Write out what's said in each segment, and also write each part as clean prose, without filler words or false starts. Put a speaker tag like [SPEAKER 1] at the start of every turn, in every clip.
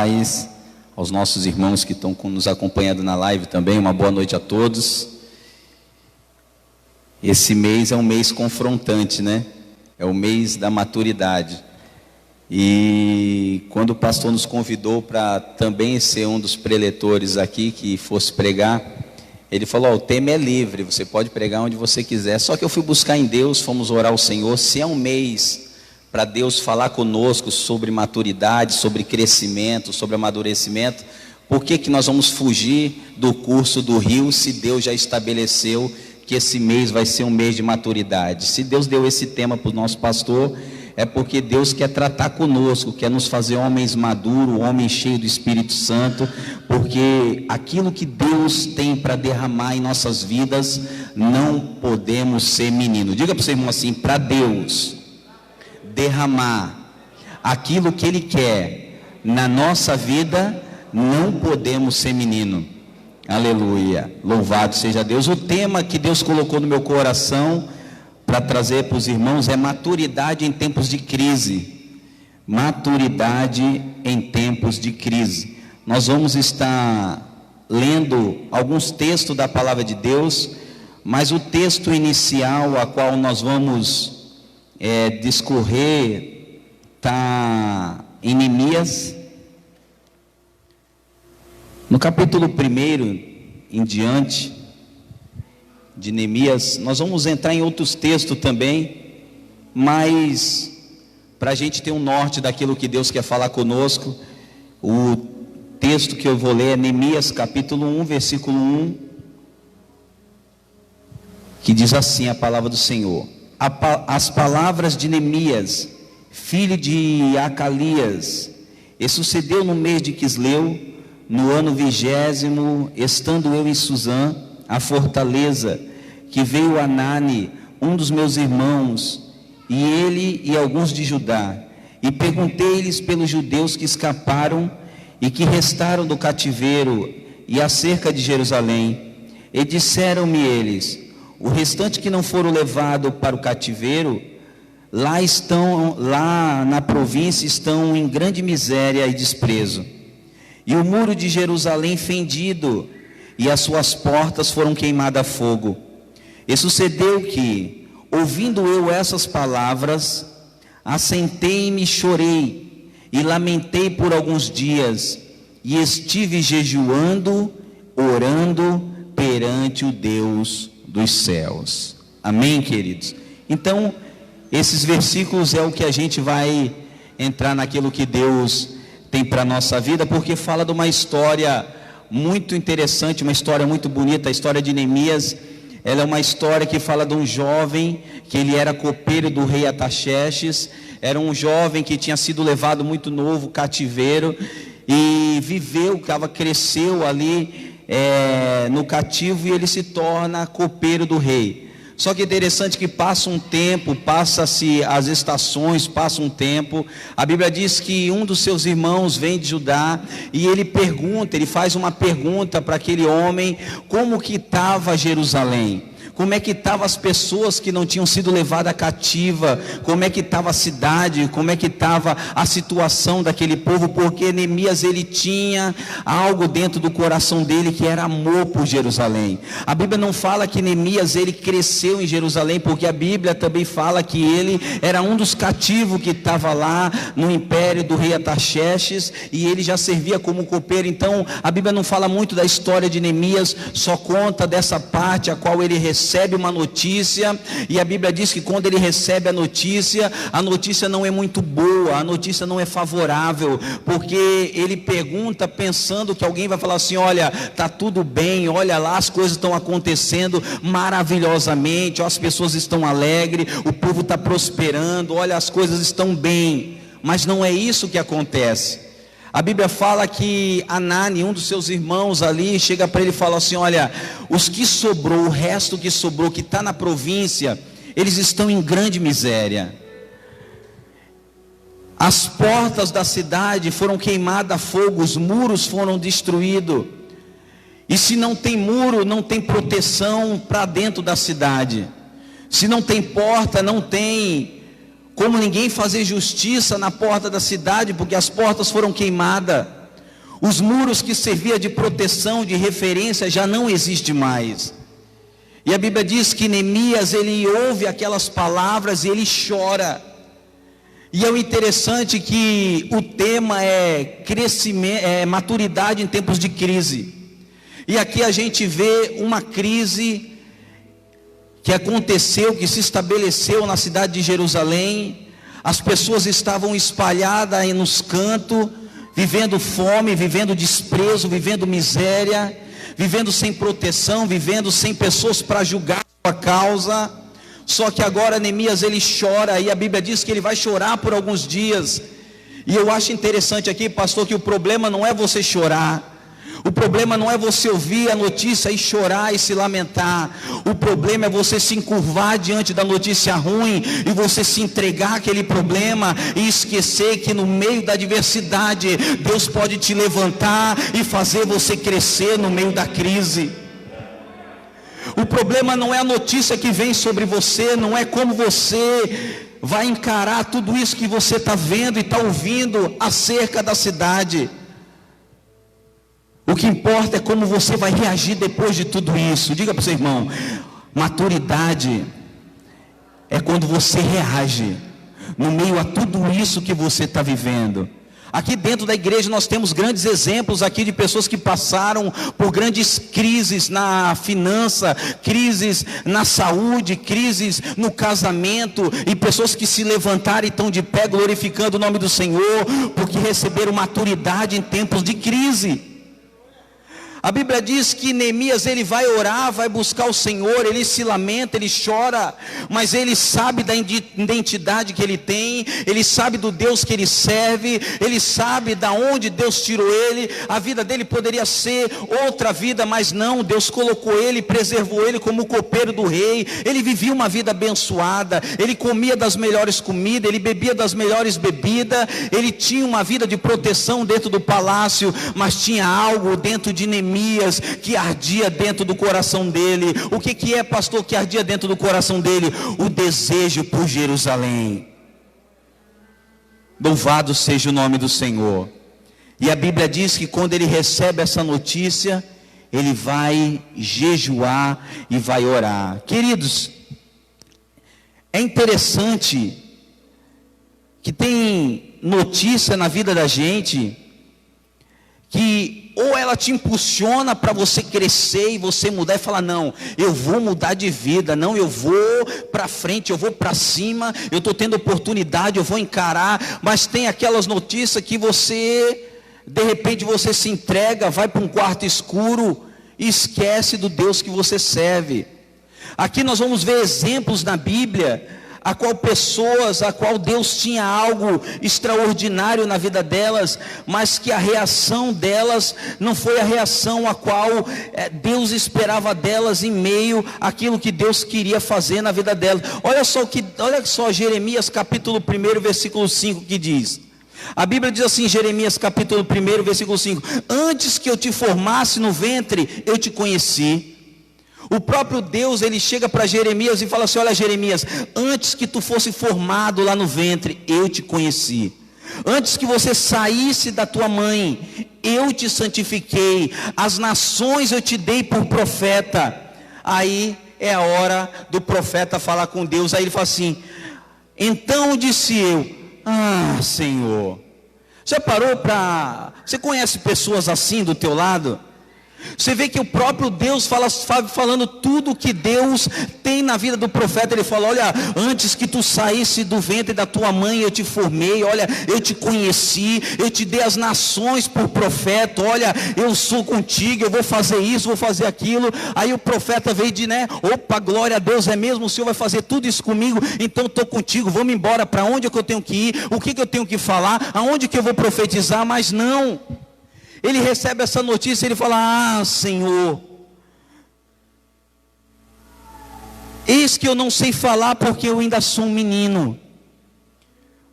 [SPEAKER 1] paz aos nossos irmãos que estão nos acompanhando na live também. Uma boa noite a todos. Esse mês é um mês confrontante, né? É o mês da maturidade. E quando o pastor nos convidou para também ser um dos preletores aqui, que fosse pregar, ele falou: o tema é livre, você pode pregar onde você quiser. Só que eu fui buscar em Deus, fomos orar ao Senhor. Se é um mês para Deus falar conosco sobre maturidade, sobre crescimento, sobre amadurecimento, por que nós vamos fugir do curso do rio, se Deus já estabeleceu que esse mês vai ser um mês de maturidade? Se Deus deu esse tema para o nosso pastor, é porque Deus quer tratar conosco, quer nos fazer homens maduros, homens cheios do Espírito Santo, porque aquilo que Deus tem para derramar em nossas vidas, não podemos ser menino. Diga para o seu irmão assim: para Deus derramar aquilo que Ele quer na nossa vida, não podemos ser menino. Aleluia, louvado seja Deus. O tema que Deus colocou no meu coração para trazer para os irmãos é maturidade em tempos de crise. Maturidade em tempos de crise. Nós vamos estar lendo alguns textos da palavra de Deus, mas o texto inicial a qual nós vamos discorrer está em Neemias, no capítulo 1 em diante de Neemias. Nós vamos entrar em outros textos também, mas para a gente ter um norte daquilo que Deus quer falar conosco, o texto que eu vou ler é Neemias capítulo 1, versículo 1, que diz assim a palavra do Senhor: as palavras de Neemias, filho de Acalias. E sucedeu no mês de Quisleu, no ano 20º, estando eu em Suzã, a fortaleza, que veio Anani, um dos meus irmãos, e ele e alguns de Judá, e perguntei-lhes pelos judeus que escaparam e que restaram do cativeiro e acerca de Jerusalém. E disseram-me eles: o restante que não foram levados para o cativeiro, lá na província estão em grande miséria e desprezo. E o muro de Jerusalém fendido, e as suas portas foram queimadas a fogo. E sucedeu que, ouvindo eu essas palavras, assentei-me e chorei, e lamentei por alguns dias, e estive jejuando, orando perante o Deus dos céus. Amém, queridos? Então, esses versículos é o que a gente vai entrar naquilo que Deus tem para a nossa vida, porque fala de uma história muito interessante, uma história muito bonita. A história de Neemias, ela é uma história que fala de um jovem, que ele era copeiro do rei Artaxerxes. Era um jovem que tinha sido levado muito novo, cativeiro, e cresceu ali no cativo, e ele se torna copeiro do rei. Só que é interessante que passa um tempo, passa-se as estações, passa um tempo. A Bíblia diz que um dos seus irmãos vem de Judá, e ele faz uma pergunta para aquele homem: como que estava Jerusalém? Como é que estavam as pessoas que não tinham sido levadas cativa? Como é que estava a cidade? Como é que estava a situação daquele povo? Porque Neemias, ele tinha algo dentro do coração dele, que era amor por Jerusalém. A Bíblia não fala que Neemias, ele cresceu em Jerusalém, porque a Bíblia também fala que ele era um dos cativos que estava lá no império do rei Artaxerxes, e ele já servia como copeiro. Então a Bíblia não fala muito da história de Neemias, só conta dessa parte a qual ele recebe uma notícia, e a Bíblia diz que quando ele recebe a notícia não é muito boa, a notícia não é favorável, porque ele pergunta pensando que alguém vai falar assim: olha, está tudo bem, olha lá, as coisas estão acontecendo maravilhosamente, as pessoas estão alegres, o povo está prosperando, olha, as coisas estão bem. Mas não é isso que acontece. A Bíblia fala que Anani, um dos seus irmãos ali, chega para ele e fala assim: olha, os que sobrou, o resto que sobrou, que está na província, eles estão em grande miséria. As portas da cidade foram queimadas a fogo, os muros foram destruídos. E se não tem muro, não tem proteção para dentro da cidade. Se não tem porta, não tem como ninguém fazer justiça na porta da cidade, porque as portas foram queimadas. Os muros que serviam de proteção, de referência, já não existem mais. E a Bíblia diz que Neemias, ele ouve aquelas palavras e ele chora. E é o interessante que o tema é crescimento, maturidade em tempos de crise. E aqui a gente vê uma crise que aconteceu, que se estabeleceu na cidade de Jerusalém. As pessoas estavam espalhadas aí nos cantos, vivendo fome, vivendo desprezo, vivendo miséria, vivendo sem proteção, vivendo sem pessoas para julgar a sua causa. Só que agora Neemias, ele chora, e a Bíblia diz que ele vai chorar por alguns dias. E eu acho interessante aqui, pastor, que o problema não é você chorar. O problema não é você ouvir a notícia e chorar e se lamentar. O problema é você se encurvar diante da notícia ruim e você se entregar àquele problema e esquecer que no meio da adversidade Deus pode te levantar e fazer você crescer no meio da crise. O problema não é a notícia que vem sobre você, não é como você vai encarar tudo isso que você está vendo e está ouvindo acerca da cidade. O que importa é como você vai reagir depois de tudo isso. Diga para o seu irmão: maturidade é quando você reage no meio a tudo isso que você está vivendo. Aqui dentro da igreja nós temos grandes exemplos aqui de pessoas que passaram por grandes crises na finança, crises na saúde, crises no casamento, e pessoas que se levantaram e estão de pé glorificando o nome do Senhor, porque receberam maturidade em tempos de crise. A Bíblia diz que Neemias, ele vai orar, vai buscar o Senhor, ele se lamenta, ele chora, mas ele sabe da identidade que ele tem, ele sabe do Deus que ele serve, ele sabe da onde Deus tirou ele. A vida dele poderia ser outra vida, mas não, Deus colocou ele, preservou ele como o copeiro do rei. Ele vivia uma vida abençoada, ele comia das melhores comidas, ele bebia das melhores bebidas, ele tinha uma vida de proteção dentro do palácio, mas tinha algo dentro de Neemias que ardia dentro do coração dele. O que é, pastor, que ardia dentro do coração dele? O desejo por Jerusalém. Louvado seja o nome do Senhor. E a Bíblia diz que quando ele recebe essa notícia, ele vai jejuar e vai orar. Queridos, é interessante que tem notícia na vida da gente que ou ela te impulsiona para você crescer e você mudar e falar: não, eu vou mudar de vida, não, eu vou para frente, eu vou para cima, eu estou tendo oportunidade, eu vou encarar. Mas tem aquelas notícias que você, de repente você se entrega, vai para um quarto escuro e esquece do Deus que você serve. Aqui nós vamos ver exemplos na Bíblia a qual Deus tinha algo extraordinário na vida delas, mas que a reação delas não foi a reação a qual Deus esperava delas em meio àquilo que Deus queria fazer na vida delas. Olha só Jeremias capítulo 1, versículo 5 que diz. A Bíblia diz assim, Jeremias capítulo 1, versículo 5: antes que eu te formasse no ventre, eu te conheci. O próprio Deus, ele chega para Jeremias e fala assim: olha, Jeremias, antes que tu fosse formado lá no ventre, eu te conheci. Antes que você saísse da tua mãe, eu te santifiquei. As nações eu te dei por profeta. Aí é a hora do profeta falar com Deus. Aí ele fala assim: então disse eu: ah, Senhor. Já parou para... Você conhece pessoas assim do teu lado? Você vê que o próprio Deus falando tudo que Deus tem na vida do profeta. Ele fala: olha, antes que tu saísse do ventre da tua mãe, eu te formei, olha, eu te conheci, eu te dei as nações por profeta, olha, eu sou contigo, eu vou fazer isso, vou fazer aquilo. Aí o profeta veio de, opa, glória a Deus, é mesmo, o Senhor vai fazer tudo isso comigo, então estou contigo, vamos embora. Para onde é que eu tenho que ir? O que eu tenho que falar? Aonde que eu vou profetizar? Mas não. Ele recebe essa notícia e ele fala: ah, Senhor, eis que eu não sei falar porque eu ainda sou um menino.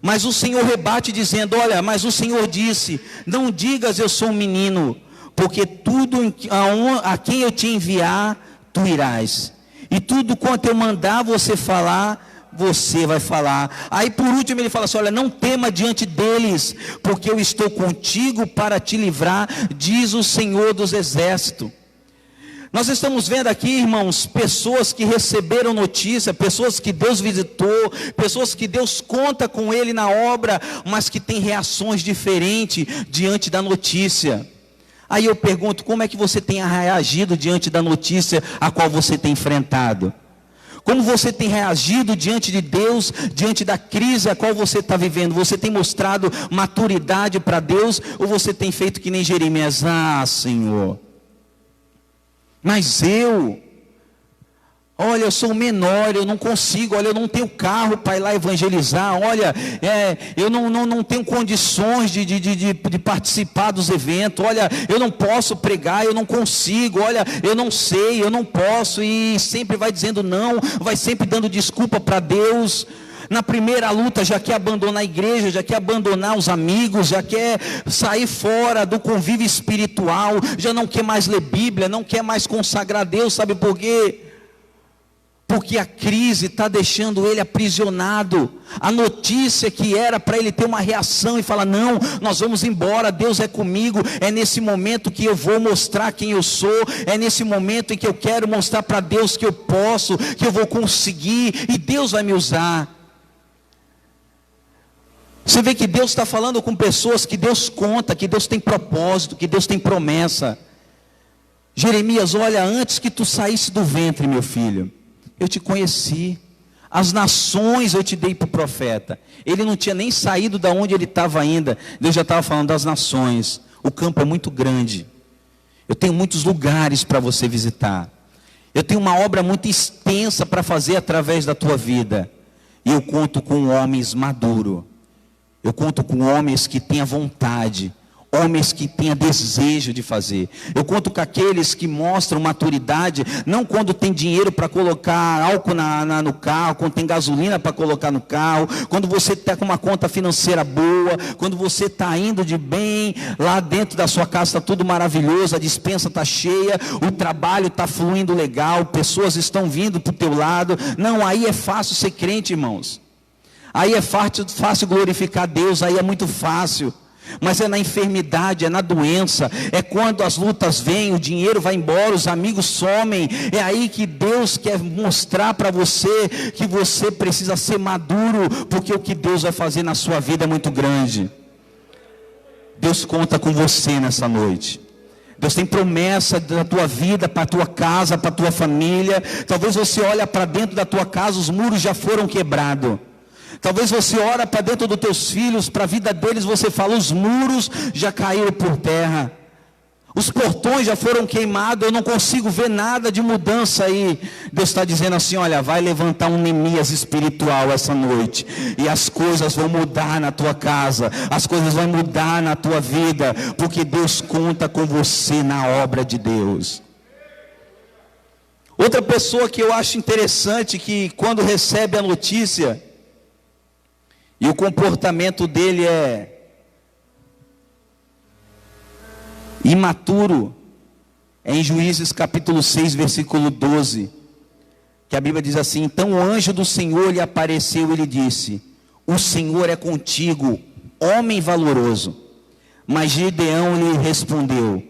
[SPEAKER 1] Mas o Senhor rebate dizendo: olha, mas o Senhor disse: não digas eu sou um menino, porque tudo a quem eu te enviar, tu irás. E tudo quanto eu mandar você falar, você vai falar. Aí por último ele fala assim: olha, não tema diante deles, porque eu estou contigo para te livrar, diz o Senhor dos Exércitos. Nós estamos vendo aqui, irmãos, pessoas que receberam notícia, pessoas que Deus visitou, pessoas que Deus conta com Ele na obra, mas que têm reações diferentes diante da notícia. Aí eu pergunto, como é que você tem reagido diante da notícia a qual você tem enfrentado? Como você tem reagido diante de Deus, diante da crise a qual você está vivendo? Você tem mostrado maturidade para Deus, ou você tem feito que nem Jeremias? Ah, Senhor, mas olha, eu sou menor, eu não consigo, olha, eu não tenho carro para ir lá evangelizar, olha, eu não tenho condições de participar dos eventos, olha, eu não posso pregar, eu não consigo, olha, eu não sei, eu não posso, e sempre vai dizendo não, vai sempre dando desculpa para Deus. Na primeira luta já quer abandonar a igreja, já quer abandonar os amigos, já quer sair fora do convívio espiritual, já não quer mais ler Bíblia, não quer mais consagrar a Deus. Sabe por quê? Porque a crise está deixando ele aprisionado. A notícia que era para ele ter uma reação e falar: não, nós vamos embora, Deus é comigo, é nesse momento que eu vou mostrar quem eu sou, é nesse momento em que eu quero mostrar para Deus que eu posso, que eu vou conseguir, e Deus vai me usar. Você vê que Deus está falando com pessoas que Deus conta, que Deus tem propósito, que Deus tem promessa. Jeremias, olha, antes que tu saísse do ventre, meu filho, eu te conheci. As nações eu te dei para o profeta. Ele não tinha nem saído da onde ele estava ainda. Deus já estava falando das nações. O campo é muito grande. Eu tenho muitos lugares para você visitar. Eu tenho uma obra muito extensa para fazer através da tua vida. E eu conto com homens maduros. Eu conto com homens que tenham vontade, homens que tenham desejo de fazer. Eu conto com aqueles que mostram maturidade, não quando tem dinheiro para colocar álcool no carro, quando tem gasolina para colocar no carro, quando você está com uma conta financeira boa, quando você está indo de bem, lá dentro da sua casa está tudo maravilhoso, a despensa está cheia, o trabalho está fluindo legal, pessoas estão vindo para o teu lado. Não, aí é fácil ser crente, irmãos. Aí é fácil glorificar Deus, aí é muito fácil. Mas é na enfermidade, é na doença, é quando as lutas vêm, o dinheiro vai embora, os amigos somem. É aí que Deus quer mostrar para você que você precisa ser maduro, porque o que Deus vai fazer na sua vida é muito grande. Deus conta com você nessa noite. Deus tem promessa da tua vida, para a tua casa, para a tua família. Talvez você olhe para dentro da tua casa, os muros já foram quebrados. Talvez você ora para dentro dos teus filhos, para a vida deles, você fala: os muros já caíram por terra, os portões já foram queimados, eu não consigo ver nada de mudança aí. Deus está dizendo assim: olha, vai levantar um Neemias espiritual essa noite, e as coisas vão mudar na tua casa, as coisas vão mudar na tua vida, porque Deus conta com você na obra de Deus. Outra pessoa que eu acho interessante, que quando recebe a notícia, e o comportamento dele é imaturo, é em Juízes capítulo 6, versículo 12, que a Bíblia diz assim: então o anjo do Senhor lhe apareceu e lhe disse: o Senhor é contigo, homem valoroso. Mas Gideão lhe respondeu: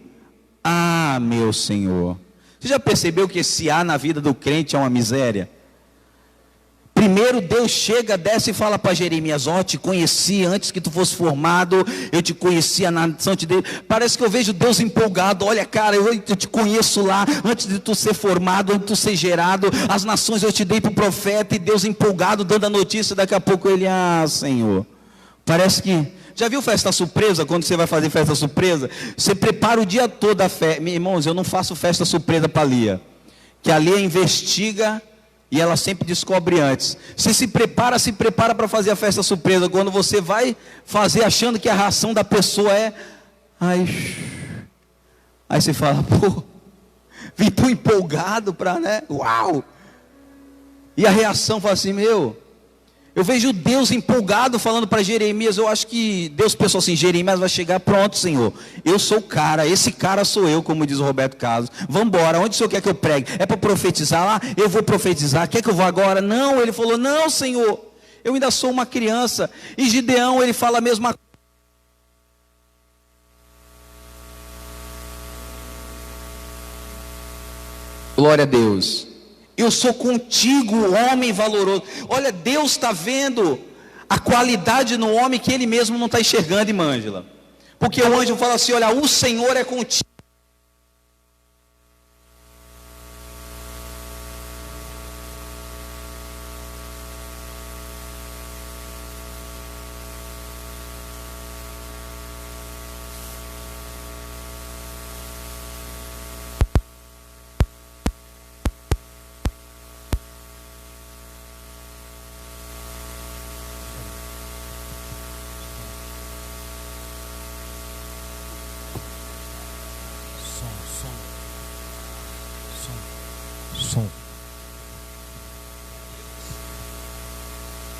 [SPEAKER 1] ah, meu Senhor. Você já percebeu que esse na vida do crente é uma miséria? Primeiro Deus chega, desce e fala para Jeremias: ó, te conheci antes que tu fosse formado, eu te conhecia na nação de Deus. Parece que eu vejo Deus empolgado: olha, cara, eu te conheço lá, antes de tu ser formado, antes de tu ser gerado, as nações eu te dei para o profeta. E Deus empolgado, dando a notícia, daqui a pouco ele: ah, Senhor. Parece que... Já viu festa surpresa? Quando você vai fazer festa surpresa, você prepara o dia todo a festa. Irmãos, eu não faço festa surpresa para a Lia, que a Lia investiga e ela sempre descobre antes. Você se prepara para fazer a festa surpresa. Quando você vai fazer achando que a reação da pessoa é... Aí você fala: pô, vim tão empolgado para, né? Uau! E a reação fala assim: meu, Eu vejo Deus empolgado falando para Jeremias. Eu acho que Deus pensou assim: Jeremias vai chegar, pronto, Senhor, eu sou o cara, esse cara sou eu, como diz o Roberto Carlos. Vamos embora, onde o Senhor quer que eu pregue? É para profetizar lá? Eu vou profetizar. Quer que eu vá agora? Não, ele falou: não, Senhor, eu ainda sou uma criança. E Gideão, ele fala a mesma coisa. Glória a Deus. Eu sou contigo, homem valoroso. Olha, Deus está vendo a qualidade no homem que ele mesmo não está enxergando, irmã Ângela. Porque o anjo fala assim: olha, o Senhor é contigo.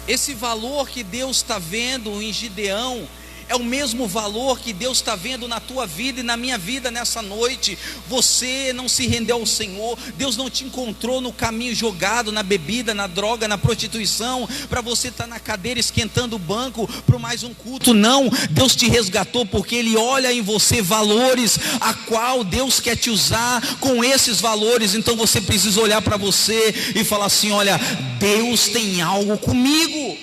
[SPEAKER 1] Esse valor que Deus está vendo em Gideão é o mesmo valor que Deus está vendo na tua vida e na minha vida nessa noite. Você não se rendeu ao Senhor. Deus não te encontrou no caminho jogado, na bebida, na droga, na prostituição, para você estar na cadeira esquentando o banco para mais um culto. Não, Deus te resgatou porque Ele olha em você valores a qual Deus quer te usar com esses valores. Então você precisa olhar para você e falar assim: olha, Deus tem algo comigo,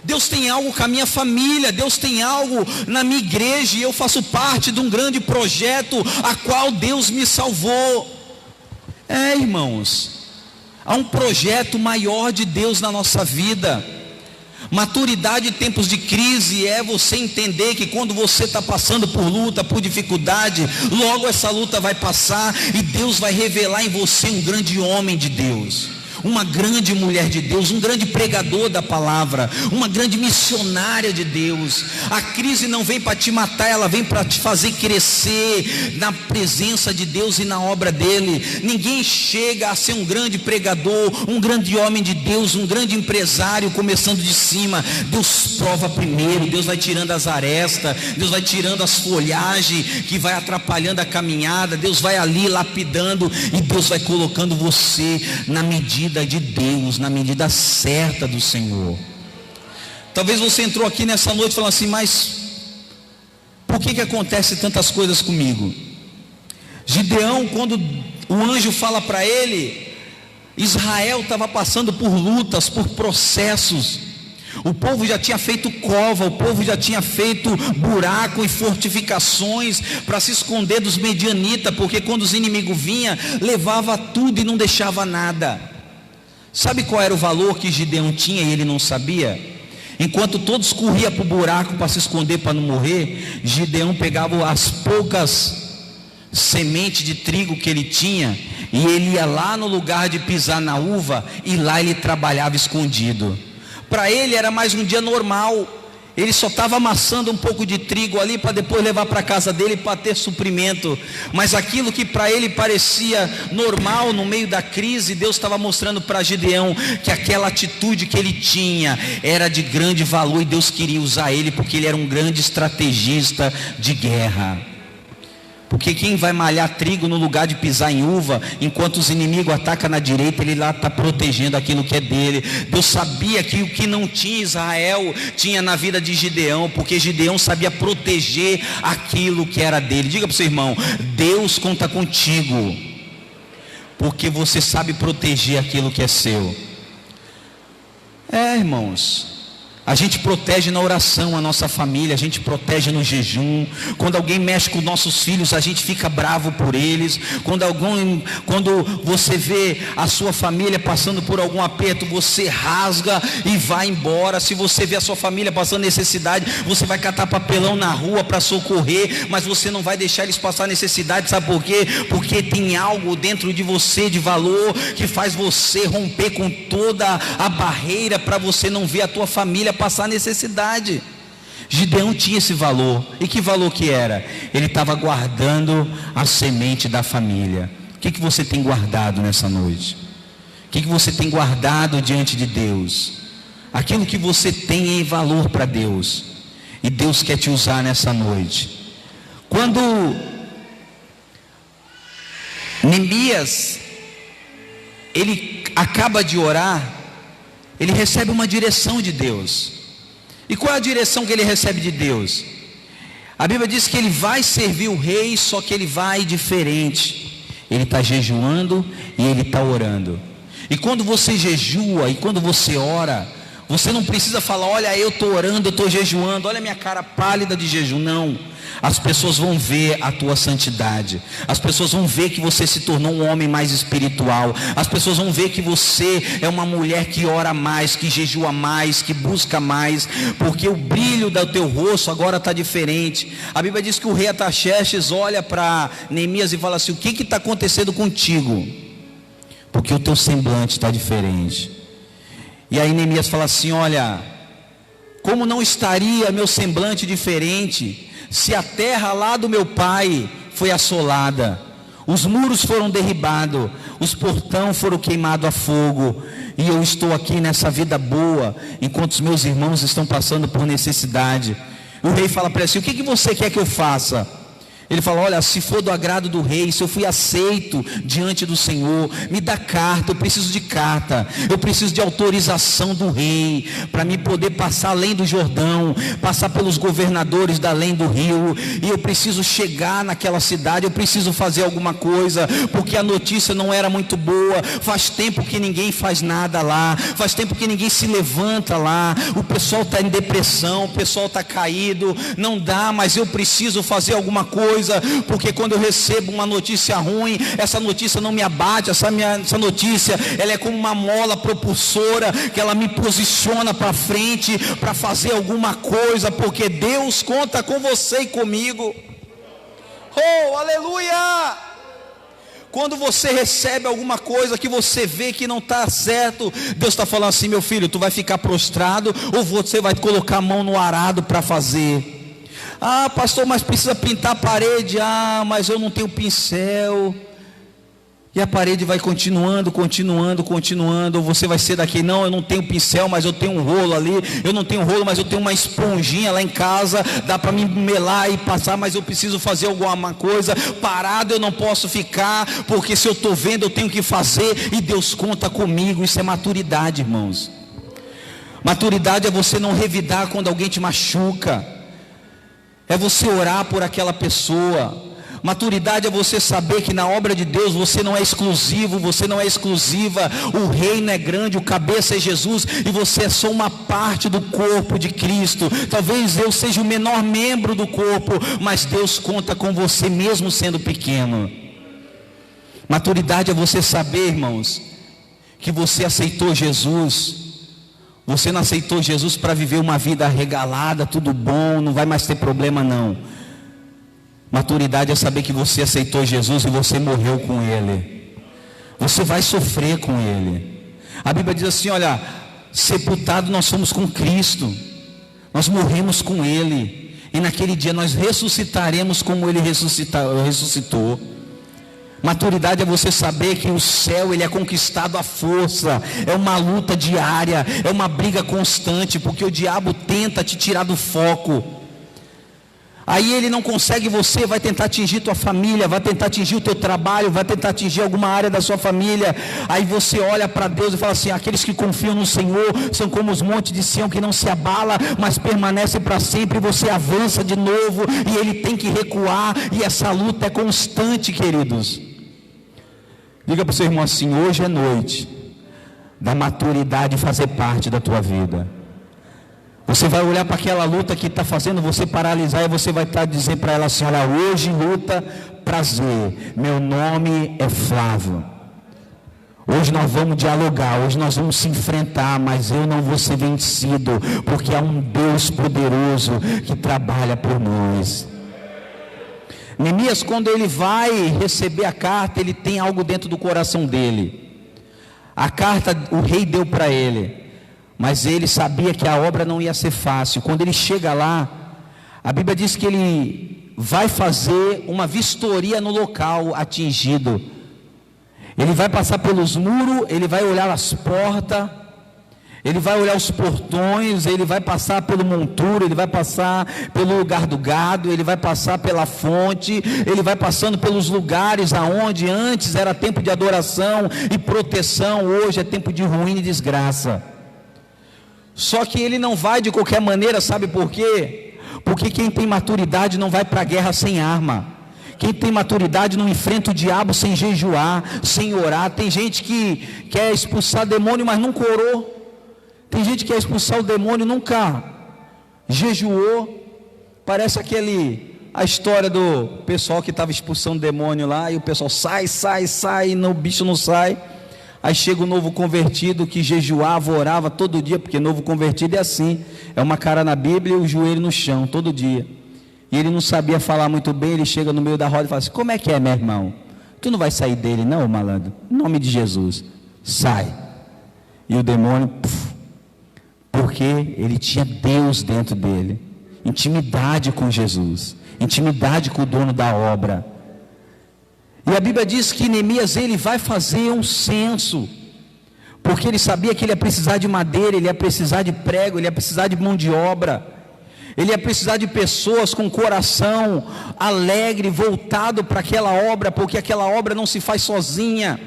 [SPEAKER 1] Deus tem algo com a minha família, Deus tem algo na minha igreja, e eu faço parte de um grande projeto a qual Deus me salvou. Irmãos, há um projeto maior de Deus na nossa vida. Maturidade em tempos de crise é você entender que quando você está passando por luta, por dificuldade, logo essa luta vai passar e Deus vai revelar em você um grande homem de Deus, uma grande mulher de Deus, um grande pregador da palavra, uma grande missionária de Deus. A crise não vem para te matar, ela vem para te fazer crescer na presença de Deus e na obra dele. Ninguém chega a ser um grande pregador, um grande homem de Deus, um grande empresário começando de cima. Deus prova primeiro, Deus vai tirando as arestas, Deus vai tirando as folhagens que vai atrapalhando a caminhada, Deus vai ali lapidando e Deus vai colocando você na medida de Deus, na medida certa do Senhor. Talvez você entrou aqui nessa noite falando assim: mas por que acontece tantas coisas comigo? Gideão, quando o anjo fala para ele, Israel estava passando por lutas, por processos. O povo já tinha feito cova, o povo já tinha feito buraco e fortificações para se esconder dos medianitas, porque quando os inimigos vinham, levava tudo e não deixava nada. Sabe qual era o valor que Gideão tinha e ele não sabia? Enquanto todos corriam para o buraco para se esconder, para não morrer, Gideão pegava as poucas sementes de trigo que ele tinha e ele ia lá no lugar de pisar na uva, e lá ele trabalhava escondido. Para ele era mais um dia normal. Ele só estava amassando um pouco de trigo ali para depois levar para a casa dele para ter suprimento. Mas aquilo que para ele parecia normal no meio da crise, Deus estava mostrando para Gideão que aquela atitude que ele tinha era de grande valor, e Deus queria usar ele porque ele era um grande estrategista de guerra. Porque quem vai malhar trigo no lugar de pisar em uva, enquanto os inimigos atacam na direita, ele lá está protegendo aquilo que é dele. Deus sabia que o que não tinha Israel, tinha na vida de Gideão, porque Gideão sabia proteger aquilo que era dele. Diga para o seu irmão: Deus conta contigo, porque você sabe proteger aquilo que é seu. Irmãos, a gente protege na oração a nossa família, a gente protege no jejum. Quando alguém mexe com nossos filhos, a gente fica bravo por eles. Quando você vê a sua família passando por algum aperto, você rasga e vai embora. Se você vê a sua família passando necessidade, você vai catar papelão na rua para socorrer, mas você não vai deixar eles passar necessidade. Sabe por quê? Porque tem algo dentro de você de valor que faz você romper com toda a barreira para você não ver a tua família passar necessidade. Gideão tinha esse valor. E que valor que era? Ele estava guardando a semente da família. O que você tem guardado nessa noite? O que você tem guardado diante de Deus? aquilo que você tem em valor para Deus, e Deus quer te usar nessa noite. Quando Neemias, ele acaba de orar, ele recebe uma direção de Deus. E qual é a direção que ele recebe de Deus? A Bíblia diz que ele vai servir o rei, só que ele vai diferente. Ele está jejuando e ele está orando. E quando você jejua e quando você ora, você não precisa falar: olha, eu estou orando, eu estou jejuando, olha a minha cara pálida de jejum. Não. As pessoas vão ver a tua santidade. As pessoas vão ver que você se tornou um homem mais espiritual. As pessoas vão ver que você é uma mulher que ora mais, que jejua mais, que busca mais, porque o brilho do teu rosto agora está diferente. A Bíblia diz que o rei Artaxerxes olha para Neemias e fala assim: o que está acontecendo contigo? Porque o teu semblante está diferente. E aí Neemias fala assim: olha, como não estaria meu semblante diferente se a terra lá do meu pai foi assolada, os muros foram derribados, os portões foram queimados a fogo, e eu estou aqui nessa vida boa, enquanto os meus irmãos estão passando por necessidade. O rei fala para ele assim: o que você quer que eu faça? Ele fala: olha, se for do agrado do rei, se eu fui aceito diante do Senhor, me dá carta, eu preciso de carta, eu preciso de autorização do rei, para mim poder passar além do Jordão, passar pelos governadores da além do rio, e eu preciso chegar naquela cidade, eu preciso fazer alguma coisa, porque a notícia não era muito boa, faz tempo que ninguém faz nada lá, faz tempo que ninguém se levanta lá, o pessoal está em depressão, o pessoal está caído, não dá, mas eu preciso fazer alguma coisa, porque quando eu recebo uma notícia ruim, essa notícia não me abate, essa notícia, ela é como uma mola propulsora, que ela me posiciona para frente, para fazer alguma coisa, porque Deus conta com você e comigo. Oh, aleluia! Quando você recebe alguma coisa que você vê que não está certo, Deus está falando assim: meu filho, tu vai ficar prostrado, ou você vai colocar a mão no arado para fazer. Ah, pastor, mas precisa pintar a parede. Ah, mas eu não tenho pincel. E a parede vai continuando. Ou você vai ser daqui: não, eu não tenho pincel, mas eu tenho um rolo ali. Eu não tenho rolo, mas eu tenho uma esponjinha lá em casa, dá para me melar e passar, mas eu preciso fazer alguma coisa. Parado eu não posso ficar, porque se eu estou vendo, eu tenho que fazer, e Deus conta comigo. Isso é maturidade, irmãos. Maturidade é você não revidar quando alguém te machuca, é você orar por aquela pessoa. Maturidade é você saber que na obra de Deus você não é exclusivo, você não é exclusiva. O reino é grande, o cabeça é Jesus, e você é só uma parte do corpo de Cristo. Talvez eu seja o menor membro do corpo, mas Deus conta com você mesmo sendo pequeno. Maturidade é você saber, irmãos, que você aceitou Jesus. Você não aceitou Jesus para viver uma vida regalada, tudo bom, não vai mais ter problema não. Maturidade é saber que você aceitou Jesus e você morreu com Ele. Você vai sofrer com Ele. A Bíblia diz assim: olha, sepultado nós somos com Cristo, nós morremos com Ele, e naquele dia nós ressuscitaremos como Ele ressuscitou. Maturidade é você saber que o céu ele é conquistado à força, é uma luta diária, é uma briga constante, porque o diabo tenta te tirar do foco. Aí ele não consegue você, vai tentar atingir tua família, vai tentar atingir o teu trabalho, vai tentar atingir alguma área da sua família. Aí você olha para Deus e fala assim: aqueles que confiam no Senhor são como os montes de Sião, que não se abala, mas permanece para sempre. E você avança de novo, e ele tem que recuar, e essa luta é constante, queridos. Diga para o seu irmão assim: hoje é noite da maturidade fazer parte da tua vida. Você vai olhar para aquela luta que está fazendo você paralisar, e você vai estar dizendo para ela assim: olha, hoje luta, prazer, meu nome é Flávio. Hoje nós vamos dialogar, hoje nós vamos se enfrentar, mas eu não vou ser vencido, porque há um Deus poderoso que trabalha por nós. Neemias, quando ele vai receber a carta, ele tem algo dentro do coração dele. A carta o rei deu para ele, mas ele sabia que a obra não ia ser fácil. Quando ele chega lá, a Bíblia diz que ele vai fazer uma vistoria no local atingido. Ele vai passar pelos muros, ele vai olhar as portas, Ele vai olhar os portões, ele vai passar pelo monturo, ele vai passar pelo lugar do gado, ele vai passar pela fonte, ele vai passando pelos lugares aonde antes era tempo de adoração e proteção, hoje é tempo de ruína e desgraça. Só que ele não vai de qualquer maneira, sabe por quê? Porque quem tem maturidade não vai para a guerra sem arma. Quem tem maturidade não enfrenta o diabo sem jejuar, sem orar. Tem gente que quer expulsar demônio, mas nunca orou. Tem gente que quer expulsar o demônio, nunca jejuou. Parece a história do pessoal que estava expulsando o demônio lá, e o pessoal sai, e o bicho não sai. Aí chega o novo convertido que jejuava, orava todo dia, porque novo convertido é assim, é uma cara na Bíblia e o joelho no chão, todo dia. E ele não sabia falar muito bem, ele chega no meio da roda e fala assim: como é que é, meu irmão? Tu não vai sair dele não, malandro? Em nome de Jesus, sai. E o demônio, porque ele tinha Deus dentro dele, intimidade com Jesus, intimidade com o dono da obra. E a Bíblia diz que Neemias, ele vai fazer um censo, porque ele sabia que ele ia precisar de madeira, ele ia precisar de prego, ele ia precisar de mão de obra, ele ia precisar de pessoas com coração alegre, voltado para aquela obra, porque aquela obra não se faz sozinha.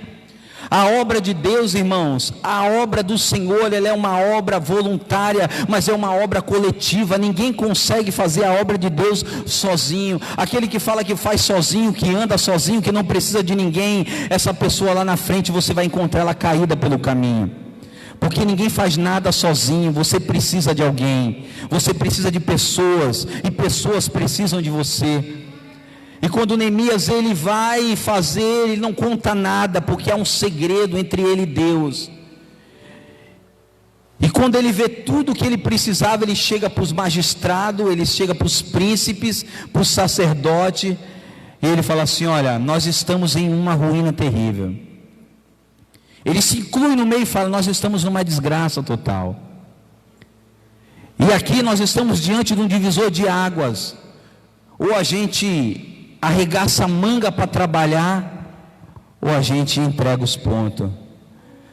[SPEAKER 1] A obra de Deus, irmãos, a obra do Senhor, ela é uma obra voluntária, mas é uma obra coletiva. Ninguém consegue fazer a obra de Deus sozinho. Aquele que fala que faz sozinho, que anda sozinho, que não precisa de ninguém, essa pessoa lá na frente você vai encontrar ela caída pelo caminho, porque ninguém faz nada sozinho. Você precisa de alguém, você precisa de pessoas, e pessoas precisam de você. E quando Neemias ele vai fazer, ele não conta nada, porque há um segredo entre ele e Deus. E quando ele vê tudo o que ele precisava, ele chega para os magistrados, ele chega para os príncipes, para o sacerdote, e ele fala assim: olha, nós estamos em uma ruína terrível. Ele se inclui no meio e fala: nós estamos numa desgraça total. E aqui nós estamos diante de um divisor de águas. Ou a gente arregaça a manga para trabalhar, ou a gente entrega os pontos.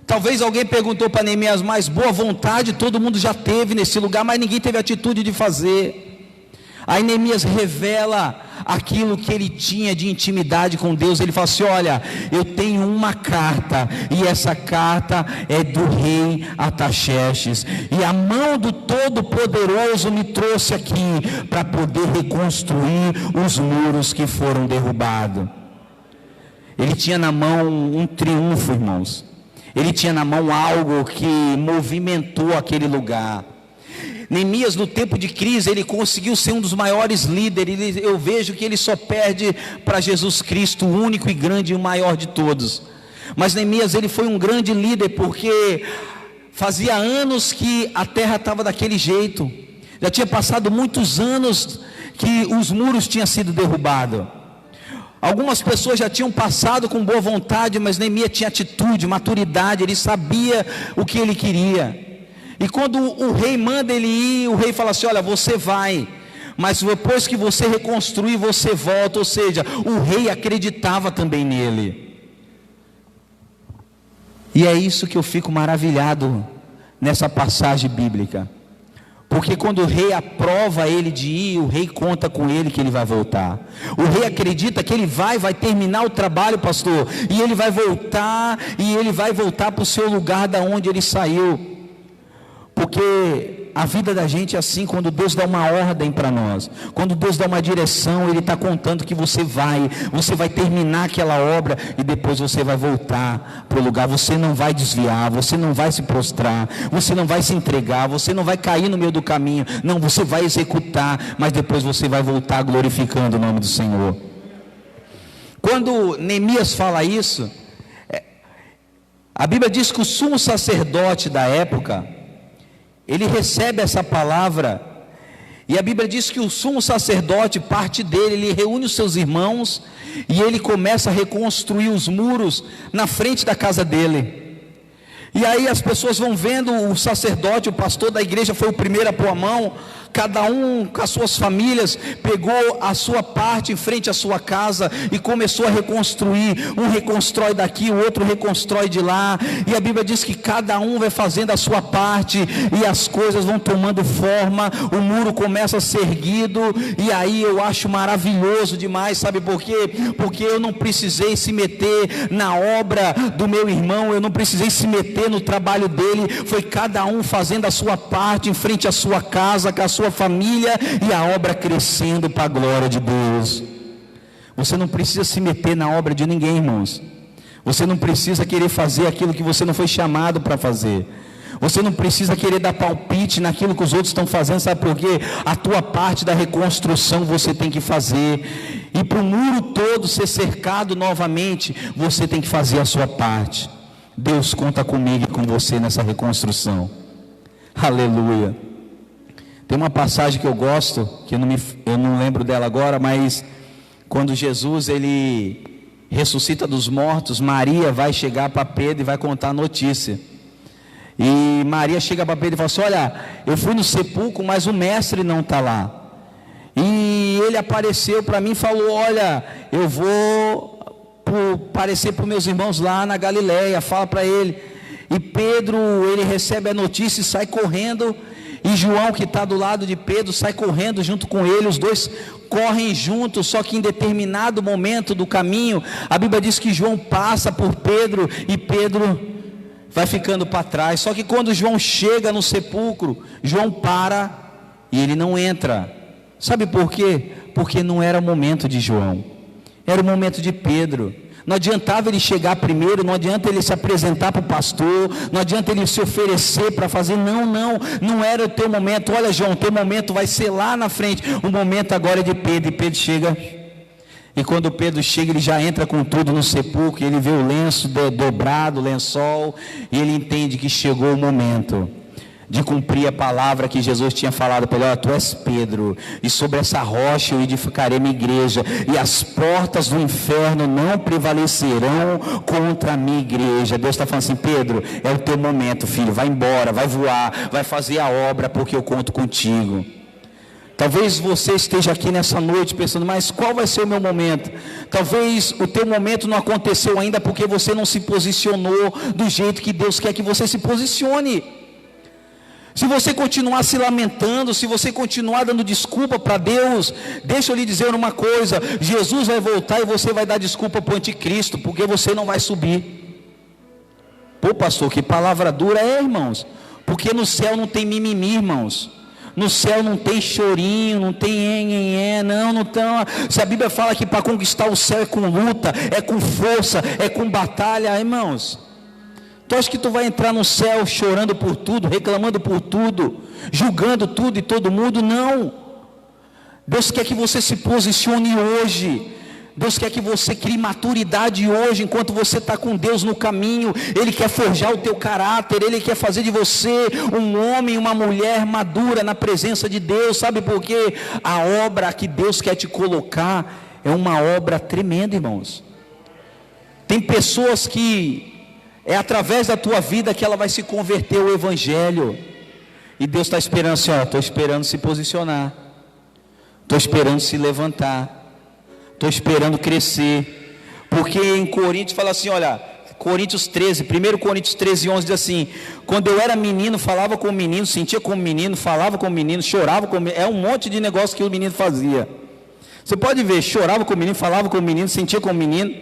[SPEAKER 1] Talvez alguém perguntou para Neemias: mas boa vontade todo mundo já teve nesse lugar, mas ninguém teve atitude de fazer. Aí Neemias revela aquilo que ele tinha de intimidade com Deus. Ele fala assim: olha, eu tenho uma carta, e essa carta é do rei Artaxerxes, e a mão do Todo-Poderoso me trouxe aqui para poder reconstruir os muros que foram derrubados. Ele tinha na mão um triunfo, irmãos. Ele tinha na mão algo que movimentou aquele lugar. Neemias, no tempo de crise, ele conseguiu ser um dos maiores líderes. Eu vejo que ele só perde para Jesus Cristo, o único e grande e o maior de todos. Mas Neemias, ele foi um grande líder, porque fazia anos que a terra estava daquele jeito. Já tinha passado muitos anos que os muros tinham sido derrubados. Algumas pessoas já tinham passado com boa vontade, mas Neemias tinha atitude, maturidade, ele sabia o que ele queria. E quando o rei manda ele ir, o rei fala assim: olha, você vai, mas depois que você reconstruir, você volta. Ou seja, o rei acreditava também nele. E é isso que eu fico maravilhado nessa passagem bíblica, porque quando o rei aprova ele de ir, o rei conta com ele que ele vai voltar. O rei acredita que ele vai terminar o trabalho, pastor, e ele vai voltar, e ele vai voltar para o seu lugar da onde ele saiu. Porque a vida da gente é assim. Quando Deus dá uma ordem para nós, quando Deus dá uma direção, Ele está contando que você vai terminar aquela obra, e depois você vai voltar para o lugar. Você não vai desviar, você não vai se prostrar, você não vai se entregar, você não vai cair no meio do caminho. Não, você vai executar, mas depois você vai voltar glorificando o nome do Senhor. Quando Neemias fala isso, a Bíblia diz que o sumo sacerdote da época, ele recebe essa palavra, e a Bíblia diz que o sumo sacerdote, parte dele, ele reúne os seus irmãos, e ele começa a reconstruir os muros na frente da casa dele. E aí as pessoas vão vendo o sacerdote, o pastor da igreja foi o primeiro a pôr a mão. cada um com as suas famílias pegou a sua parte em frente à sua casa e começou a reconstruir. Um reconstrói daqui, o outro reconstrói de lá, e a Bíblia diz que cada um vai fazendo a sua parte, e as coisas vão tomando forma, o muro começa a ser erguido, e aí eu acho maravilhoso demais, sabe por quê? Porque eu não precisei se meter na obra do meu irmão, eu não precisei se meter no trabalho dele, foi cada um fazendo a sua parte em frente à sua casa, com a sua família, e a obra crescendo para a glória de Deus. Você não precisa se meter na obra de ninguém, irmãos. Você não precisa querer fazer aquilo que você não foi chamado para fazer. Você não precisa querer dar palpite naquilo que os outros estão fazendo, sabe por quê? A tua parte da reconstrução você tem que fazer, e para o muro todo ser cercado novamente, você tem que fazer a sua parte. Deus conta comigo e com você nessa reconstrução. Aleluia. Tem uma passagem que eu gosto, que eu não lembro dela agora, mas quando Jesus ele ressuscita dos mortos, Maria vai chegar para Pedro e vai contar a notícia. E Maria chega para Pedro e fala assim: olha, eu fui no sepulcro, mas o mestre não está lá. E ele apareceu para mim e falou: olha, eu vou aparecer para os meus irmãos lá na Galileia, fala para ele. E Pedro, ele recebe a notícia e sai correndo, e João, que está do lado de Pedro, sai correndo junto com ele. Os dois correm juntos, só que em determinado momento do caminho, a Bíblia diz que João passa por Pedro, e Pedro vai ficando para trás. Só que quando João chega no sepulcro, João para e ele não entra. Sabe por quê? Porque não era o momento de João, era o momento de Pedro. Não adiantava ele chegar primeiro, não adianta ele se apresentar para o pastor, não adianta ele se oferecer para fazer, não era o teu momento. Olha, João, o teu momento vai ser lá na frente, o momento agora é de Pedro. E Pedro chega, e quando Pedro chega, ele já entra com tudo no sepulcro, ele vê o lenço dobrado, o lençol, e ele entende que chegou o momento de cumprir a palavra que Jesus tinha falado para ele: olha, tu és Pedro, e sobre essa rocha eu edificarei minha igreja, e as portas do inferno não prevalecerão contra a minha igreja. Deus está falando assim: Pedro, é o teu momento, filho, vai embora, vai voar, vai fazer a obra, porque eu conto contigo. Talvez você esteja aqui nessa noite pensando: mas qual vai ser o meu momento? Talvez o teu momento não aconteceu ainda porque você não se posicionou do jeito que Deus quer que você se posicione. Se você continuar se lamentando, se você continuar dando desculpa para Deus, deixa eu lhe dizer uma coisa: Jesus vai voltar e você vai dar desculpa para o anticristo, porque você não vai subir. Pô, pastor, que palavra dura é, irmãos? Porque no céu não tem mimimi, irmãos. No céu não tem chorinho, não tem não tem. Se a Bíblia fala que para conquistar o céu é com luta, é com força, é com batalha, irmãos. Tu acha que tu vai entrar no céu chorando por tudo, reclamando por tudo, julgando tudo e todo mundo? Não. Deus quer que você se posicione hoje. Deus quer que você crie maturidade hoje, enquanto você está com Deus no caminho. Ele quer forjar o teu caráter, Ele quer fazer de você um homem, uma mulher madura na presença de Deus. Sabe por quê? A obra que Deus quer te colocar é uma obra tremenda, irmãos. Tem pessoas que é através da tua vida que ela vai se converter ao Evangelho, e Deus está esperando assim: ó, estou esperando se posicionar, estou esperando se levantar, estou esperando crescer. Porque em Coríntios fala assim, olha, Coríntios 13, 1 Coríntios 13, 11 diz assim: quando eu era menino, falava como menino, sentia como menino, falava como menino, chorava como menino. É um monte de negócio que o menino fazia. Você pode ver, chorava como menino, falava como menino, sentia como menino.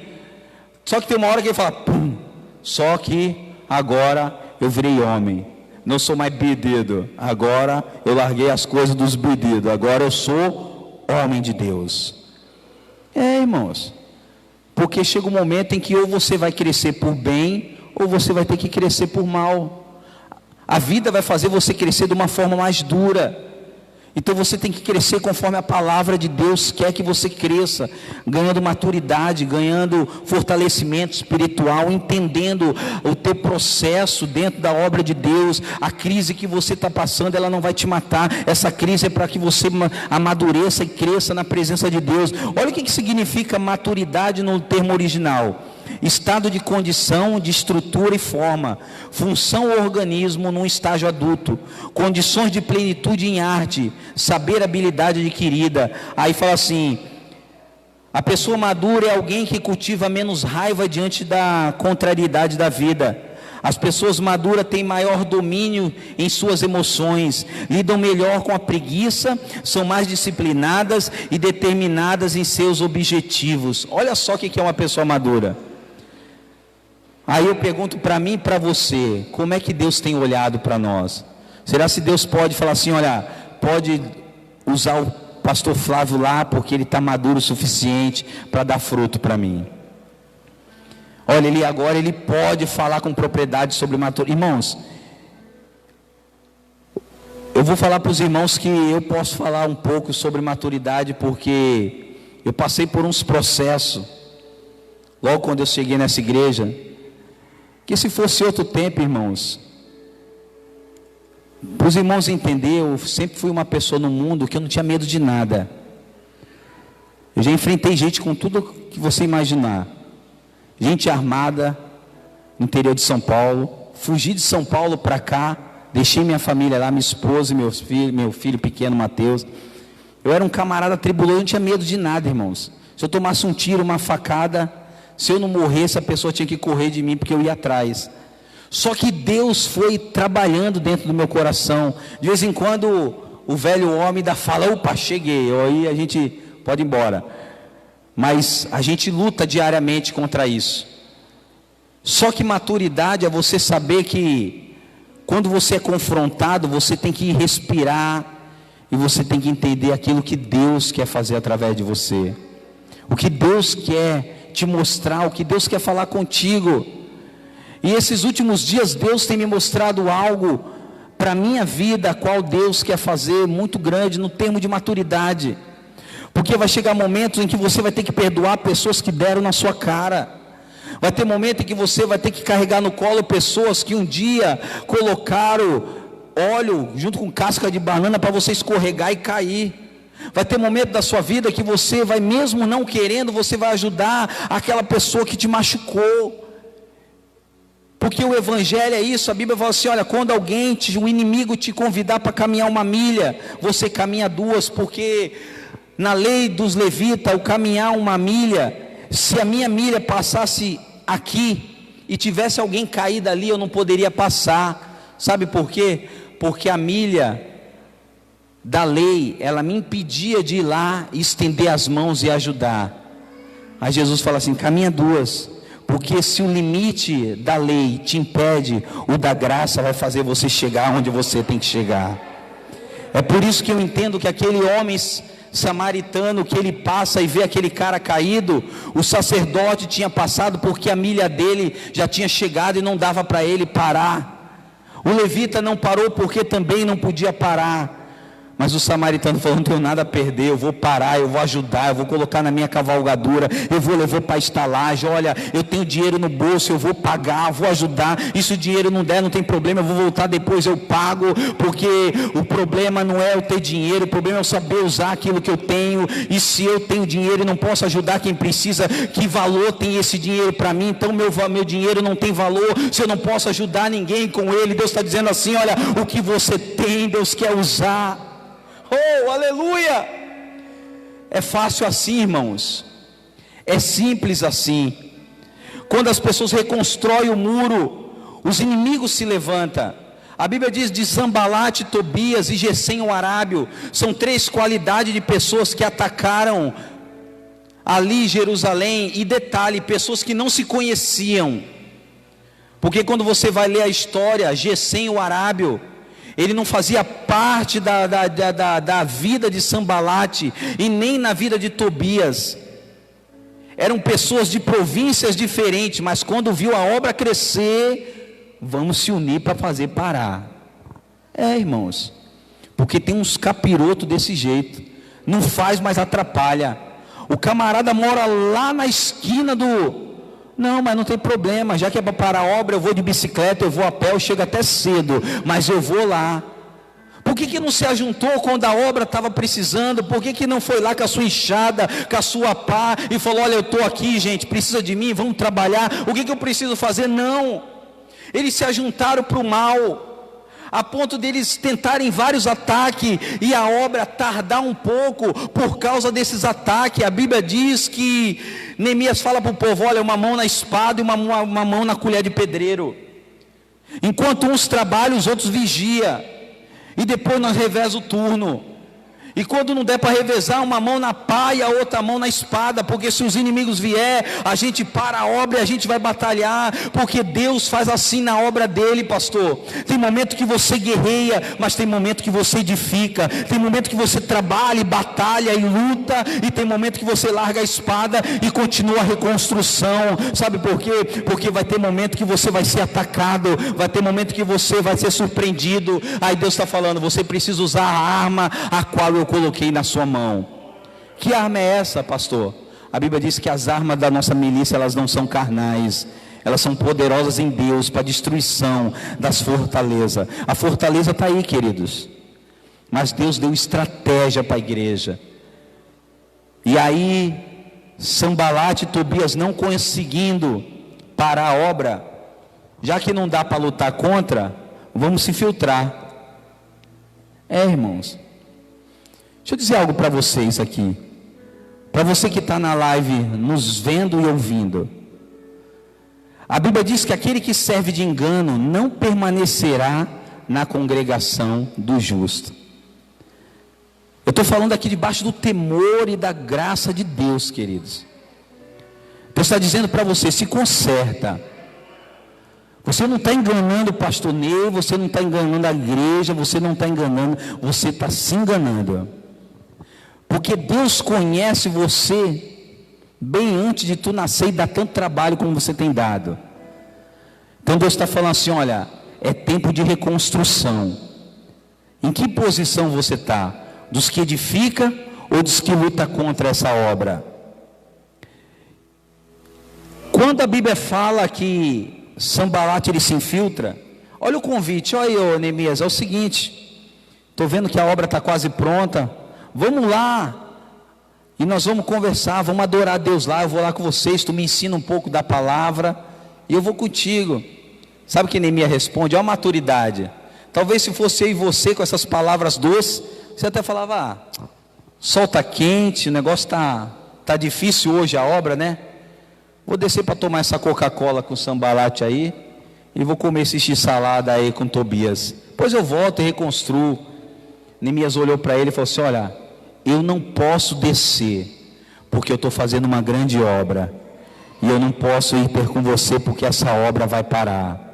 [SPEAKER 1] Só que tem uma hora que ele fala: pum, só que agora eu virei homem, não sou mais bebido, agora eu larguei as coisas dos bebidos, agora eu sou homem de Deus. Irmãos, porque chega um momento em que ou você vai crescer por bem, ou você vai ter que crescer por mal. A vida vai fazer você crescer de uma forma mais dura. Então você tem que crescer conforme a palavra de Deus quer que você cresça, ganhando maturidade, ganhando fortalecimento espiritual, entendendo o teu processo dentro da obra de Deus. A crise que você está passando, ela não vai te matar. Essa crise é para que você amadureça e cresça na presença de Deus. Olha o que significa maturidade no termo original: estado de condição, de estrutura e forma, função ou organismo num estágio adulto, condições de plenitude em arte, saber, habilidade adquirida. Aí fala assim: a pessoa madura é alguém que cultiva menos raiva diante da contrariedade da vida. As pessoas maduras têm maior domínio em suas emoções, lidam melhor com a preguiça, são mais disciplinadas e determinadas em seus objetivos. Olha só o que é uma pessoa madura. Aí eu pergunto para mim e para você: como é que Deus tem olhado para nós? Será se Deus pode falar assim: olha, pode usar o pastor Flávio lá, porque ele está maduro o suficiente para dar fruto para mim? Olha, ele pode falar com propriedade sobre maturidade. Irmãos, eu vou falar para os irmãos que eu posso falar um pouco sobre maturidade, porque eu passei por uns processos, logo quando eu cheguei nessa igreja, que se fosse outro tempo, irmãos, para os irmãos entenderem, eu sempre fui uma pessoa no mundo que eu não tinha medo de nada. Eu já enfrentei gente com tudo que você imaginar. Gente armada no interior de São Paulo. Fugi de São Paulo para cá, deixei minha família lá, minha esposa e meu filho pequeno Mateus. Eu era um camarada tribuloso, eu não tinha medo de nada, irmãos. Se eu tomasse um tiro, uma facada, se eu não morresse, a pessoa tinha que correr de mim, porque eu ia atrás. Só que Deus foi trabalhando dentro do meu coração. De vez em quando o velho homem ainda fala: opa, cheguei, aí a gente pode ir embora. Mas a gente luta diariamente contra isso. Só que maturidade é você saber que quando você é confrontado, você tem que respirar e você tem que entender aquilo que Deus quer fazer através de você, o que Deus quer te mostrar, o que Deus quer falar contigo. E esses últimos dias Deus tem me mostrado algo para a minha vida, a qual Deus quer fazer muito grande no termo de maturidade. Porque vai chegar momentos em que você vai ter que perdoar pessoas que deram na sua cara. Vai ter momento em que você vai ter que carregar no colo pessoas que um dia colocaram óleo junto com casca de banana para você escorregar e cair. Vai ter momento da sua vida que você vai, mesmo não querendo, você vai ajudar aquela pessoa que te machucou. Porque o evangelho é isso. A Bíblia fala assim: olha, quando um inimigo te convidar para caminhar 1 milha, você caminha 2, porque na lei dos levitas, o caminhar 1 milha, se a minha milha passasse aqui e tivesse alguém caído ali, eu não poderia passar. Sabe por quê? Porque a milha da lei, ela me impedia de ir lá e estender as mãos e ajudar. Aí Jesus fala assim: caminha 2, porque se o limite da lei te impede, o da graça vai fazer você chegar onde você tem que chegar. É por isso que eu entendo que aquele homem samaritano, que ele passa e vê aquele cara caído, o sacerdote tinha passado porque a milha dele já tinha chegado e não dava para ele parar. O levita não parou porque também não podia parar. Mas o samaritano falou: não tenho nada a perder, eu vou parar, eu vou ajudar, eu vou colocar na minha cavalgadura, eu vou levar para a estalagem. Olha, eu tenho dinheiro no bolso, eu vou pagar, vou ajudar. E se o dinheiro não der, não tem problema, eu vou voltar depois, eu pago. Porque o problema não é eu ter dinheiro, o problema é eu saber usar aquilo que eu tenho. E se eu tenho dinheiro e não posso ajudar quem precisa, que valor tem esse dinheiro para mim? Então meu dinheiro não tem valor se eu não posso ajudar ninguém com ele. Deus está dizendo assim: olha, o que você tem, Deus quer usar. Oh, aleluia! É fácil assim, irmãos. É simples assim. Quando as pessoas reconstroem o muro, os inimigos se levantam. A Bíblia diz de Sanbalate, Tobias e Gesem o Arábio. São 3 qualidades de pessoas que atacaram ali Jerusalém. E detalhe, pessoas que não se conheciam. Porque quando você vai ler a história, Gesem o Arábio, ele não fazia parte da vida de Sanbalate e nem na vida de Tobias. Eram pessoas de províncias diferentes, mas quando viu a obra crescer, vamos se unir para fazer parar. Irmãos, porque tem uns capirotos desse jeito, não faz, mas atrapalha. O camarada mora lá na esquina não, mas não tem problema, já que é para parar a obra, eu vou de bicicleta, eu vou a pé, eu chego até cedo, mas eu vou lá, Por que não se ajuntou quando a obra estava precisando? Por que não foi lá com a sua enxada, com a sua pá e falou: olha, eu estou aqui, gente, precisa de mim, vamos trabalhar, o que eu preciso fazer? Não, eles se ajuntaram para o mal, a ponto deles tentarem vários ataques e a obra tardar um pouco por causa desses ataques. A Bíblia diz que Neemias fala para o povo: olha, uma mão na espada e uma mão na colher de pedreiro. Enquanto uns trabalham, os outros vigiam. E depois nós reveza o turno. E quando não der para revezar, uma mão na pá e a outra mão na espada, porque se os inimigos vier, a gente para a obra e a gente vai batalhar, porque Deus faz assim na obra dele, pastor. Tem momento que você guerreia, mas tem momento que você edifica, tem momento que você trabalha e batalha e luta, e tem momento que você larga a espada e continua a reconstrução. Sabe por quê? Porque vai ter momento que você vai ser atacado, vai ter momento que você vai ser surpreendido. Aí Deus está falando: você precisa usar a arma a qual eu coloquei na sua mão. Que arma é essa, pastor? A Bíblia diz que as armas da nossa milícia, elas não são carnais, elas são poderosas em Deus para a destruição das fortalezas. A fortaleza está aí, queridos, mas Deus deu estratégia para a igreja. E aí Sanbalate e Tobias, não conseguindo parar a obra, já que não dá para lutar contra, vamos se filtrar. Irmãos, deixa eu dizer algo para vocês aqui, para você que está na live nos vendo e ouvindo. A Bíblia diz que aquele que serve de engano não permanecerá na congregação do justo. Eu estou falando aqui debaixo do temor e da graça de Deus, queridos. Deus está dizendo para você: se conserta. Você não está enganando o pastor Ney, você não está enganando a igreja, você não está enganando, você está se enganando. Porque Deus conhece você bem antes de tu nascer e dar tanto trabalho como você tem dado. Então Deus está falando assim: olha, é tempo de reconstrução. Em que posição você está? Dos que edifica ou dos que luta contra essa obra? Quando a Bíblia fala que Sanbalate ele se infiltra, olha o convite: olha aí, Neemias, é o seguinte, estou vendo que a obra está quase pronta, vamos lá, e nós vamos conversar, vamos adorar a Deus lá, eu vou lá com vocês, tu me ensina um pouco da palavra, e eu vou contigo. Sabe o que Neemias responde? Olha a maturidade. Talvez se fosse eu e você com essas palavras doces, você até falava: sol está quente, o negócio está difícil hoje a obra, né? Vou descer para tomar essa Coca-Cola com Sanbalate aí, e vou comer esse x-salada aí com Tobias, depois eu volto e reconstruo. Neemias olhou para ele e falou assim: olha, eu não posso descer, porque eu estou fazendo uma grande obra, e eu não posso ir ter com você, porque essa obra vai parar.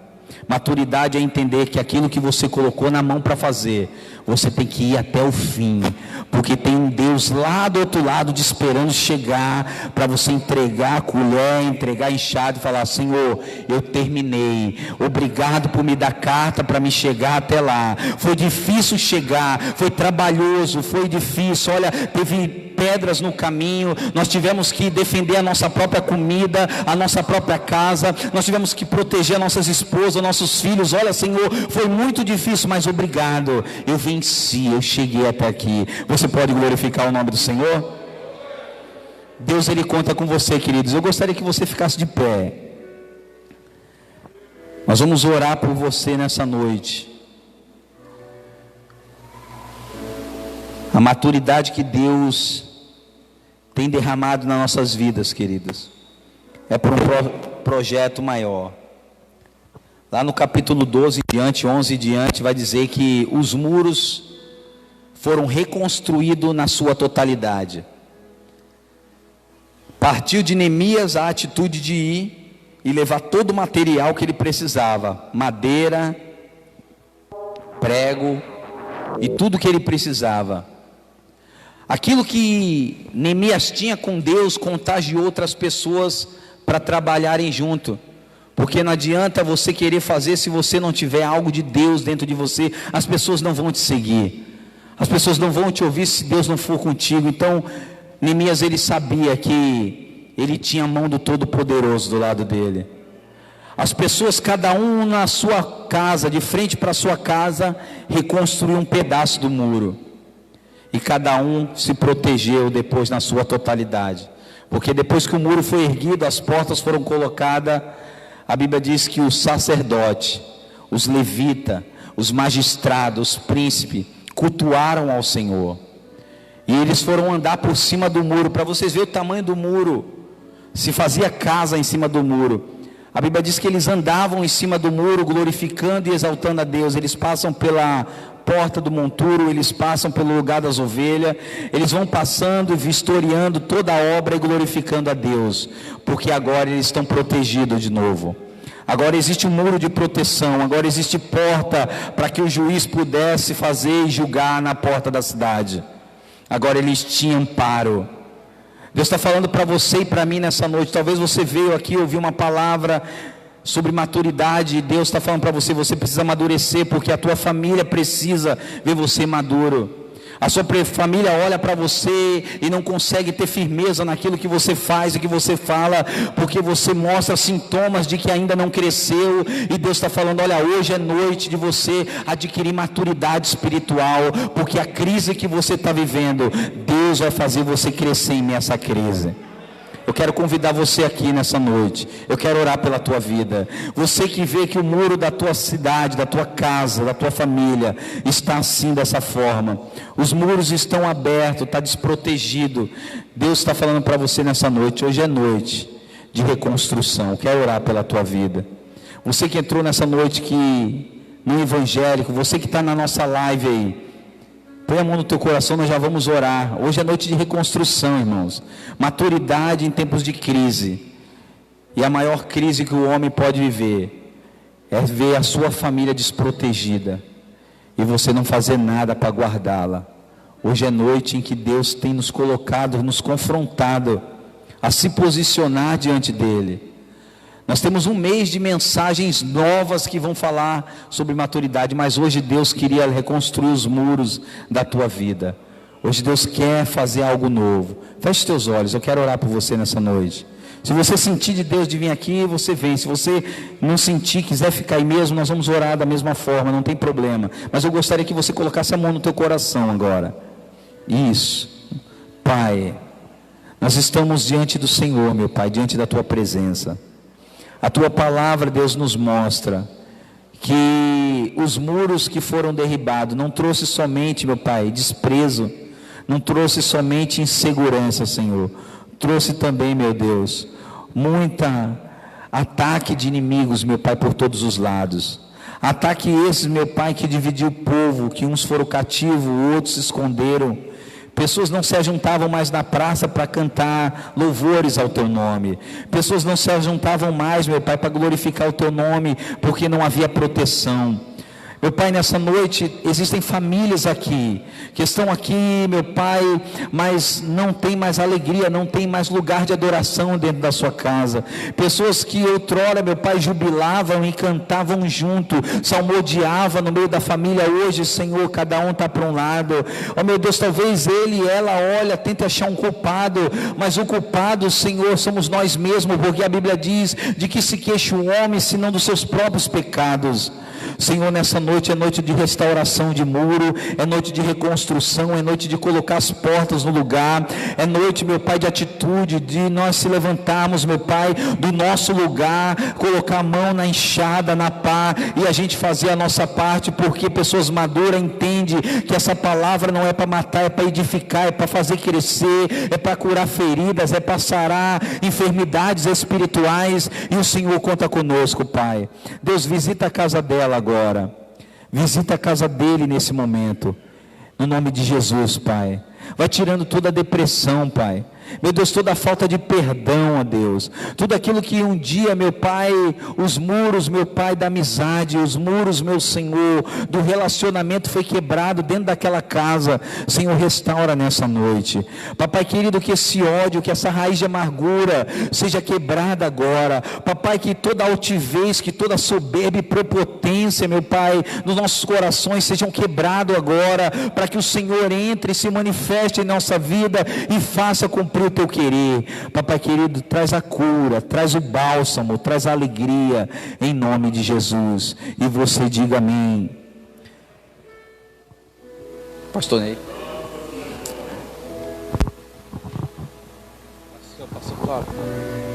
[SPEAKER 1] Maturidade é entender que aquilo que você colocou na mão para fazer, você tem que ir até o fim, porque tem um Deus lá do outro lado te esperando chegar, para você entregar a colher, entregar a enxada e falar: Senhor, eu terminei, obrigado por me dar carta para me chegar até lá. Foi difícil chegar, foi trabalhoso, foi difícil, olha, teve pedras no caminho, nós tivemos que defender a nossa própria comida, a nossa própria casa, nós tivemos que proteger nossas esposas, nossos filhos. Olha, Senhor, foi muito difícil, mas obrigado, eu venci, eu cheguei até aqui. Você pode glorificar o nome do Senhor? Deus, Ele conta com você, queridos. Eu gostaria que você ficasse de pé. Nós vamos orar por você nessa noite. A maturidade que Deus tem derramado nas nossas vidas, queridos, é para um projeto maior. Lá no capítulo 12 em diante, 11 em diante, vai dizer que os muros foram reconstruídos na sua totalidade. Partiu de Neemias a atitude de ir e levar todo o material que ele precisava, madeira, prego e tudo que ele precisava. Aquilo que Neemias tinha com Deus contagiou outras pessoas para trabalharem junto, porque não adianta você querer fazer se você não tiver algo de Deus dentro de você. As pessoas não vão te seguir, as pessoas não vão te ouvir se Deus não for contigo. Então Neemias, ele sabia que ele tinha a mão do Todo-Poderoso do lado dele. As pessoas, cada um na sua casa, de frente para a sua casa, reconstruiu um pedaço do muro. E cada um se protegeu depois na sua totalidade. Porque depois que o muro foi erguido, as portas foram colocadas, a Bíblia diz que os sacerdotes, os levitas, os magistrados, os príncipes, cultuaram ao Senhor. E eles foram andar por cima do muro, para vocês verem o tamanho do muro. Se fazia casa em cima do muro. A Bíblia diz que eles andavam em cima do muro, glorificando e exaltando a Deus. Eles passam pela porta do monturo, eles passam pelo lugar das ovelhas, eles vão passando e vistoriando toda a obra e glorificando a Deus, porque agora eles estão protegidos de novo. Agora existe um muro de proteção, agora existe porta para que o juiz pudesse fazer e julgar na porta da cidade. Agora eles tinham amparo. Deus está falando para você e para mim nessa noite. Talvez você veio aqui ouvir uma palavra sobre maturidade, e Deus está falando para você, você precisa amadurecer, porque a tua família precisa ver você maduro. A sua família olha para você e não consegue ter firmeza naquilo que você faz e que você fala, porque você mostra sintomas de que ainda não cresceu. E Deus está falando, olha, hoje é noite de você adquirir maturidade espiritual, porque a crise que você está vivendo, Deus vai fazer você crescer em meio a essa crise. Eu quero convidar você aqui nessa noite. Eu quero orar pela tua vida. Você que vê que o muro da tua cidade, da tua casa, da tua família está assim, dessa forma. Os muros estão abertos, está desprotegido. Deus está falando para você nessa noite. Hoje é noite de reconstrução. Eu quero orar pela tua vida. Você que entrou nessa noite no evangélico, você que está na nossa live aí, põe a mão no teu coração, nós já vamos orar. Hoje é noite de reconstrução, irmãos. Maturidade em tempos de crise. E a maior crise que o homem pode viver é ver a sua família desprotegida e você não fazer nada para guardá-la. Hoje é noite em que Deus tem nos colocado, nos confrontado a se posicionar diante dEle. Nós temos um mês de mensagens novas que vão falar sobre maturidade, mas hoje Deus queria reconstruir os muros da tua vida. Hoje Deus quer fazer algo novo. Feche os teus olhos, eu quero orar por você nessa noite. Se você sentir de Deus de vir aqui, você vem. Se você não sentir, quiser ficar aí mesmo, nós vamos orar da mesma forma, não tem problema. Mas eu gostaria que você colocasse a mão no teu coração agora. Isso. Pai, nós estamos diante do Senhor, meu Pai, diante da tua presença. A tua palavra, Deus, nos mostra que os muros que foram derribados não trouxe somente, meu Pai, desprezo, não trouxe somente insegurança, Senhor, trouxe também, meu Deus, muita ataque de inimigos, meu Pai, por todos os lados. Ataque esses, meu Pai, que dividiu o povo, que uns foram cativos, outros se esconderam. Pessoas não se ajuntavam mais na praça para cantar louvores ao teu nome. Pessoas não se ajuntavam mais, meu Pai, para glorificar o teu nome, porque não havia proteção. Meu Pai, nessa noite existem famílias aqui, que estão aqui, meu Pai, mas não tem mais alegria, não tem mais lugar de adoração dentro da sua casa. Pessoas que outrora, meu Pai, jubilavam e cantavam junto, salmodiavam no meio da família. Hoje, Senhor, cada um está para um lado. Oh meu Deus, talvez ele e ela olha, tenta achar um culpado, mas o culpado, Senhor, somos nós mesmos, porque a Bíblia diz de que se queixa o homem, senão dos seus próprios pecados. Senhor, nessa noite é noite de restauração de muro, é noite de reconstrução, é noite de colocar as portas no lugar, é noite, meu Pai, de atitude, de nós se levantarmos, meu Pai, do nosso lugar, colocar a mão na enxada, na pá, e a gente fazer a nossa parte, porque pessoas maduras entendem que essa palavra não é para matar, é para edificar, é para fazer crescer, é para curar feridas, é para sarar enfermidades espirituais, e o Senhor conta conosco, Pai. Deus, visita a casa dela agora, visita a casa dele nesse momento, no nome de Jesus, Pai. Vai tirando toda a depressão, Pai. Meu Deus, toda a falta de perdão, ó Deus, tudo aquilo que um dia, meu Pai, os muros, meu Pai, da amizade, os muros, meu Senhor, do relacionamento foi quebrado dentro daquela casa. Senhor, restaura nessa noite, Papai querido, que esse ódio, que essa raiz de amargura seja quebrada agora, Papai, que toda altivez, que toda soberba e prepotência, meu Pai, nos nossos corações sejam quebrados agora, para que o Senhor entre e se manifeste em nossa vida e faça cumprir
[SPEAKER 2] no teu querer. Papai querido, traz a cura, traz o bálsamo, traz a alegria, em nome de Jesus. E você diga amém. Pastor Ney. Pastor Cláudio.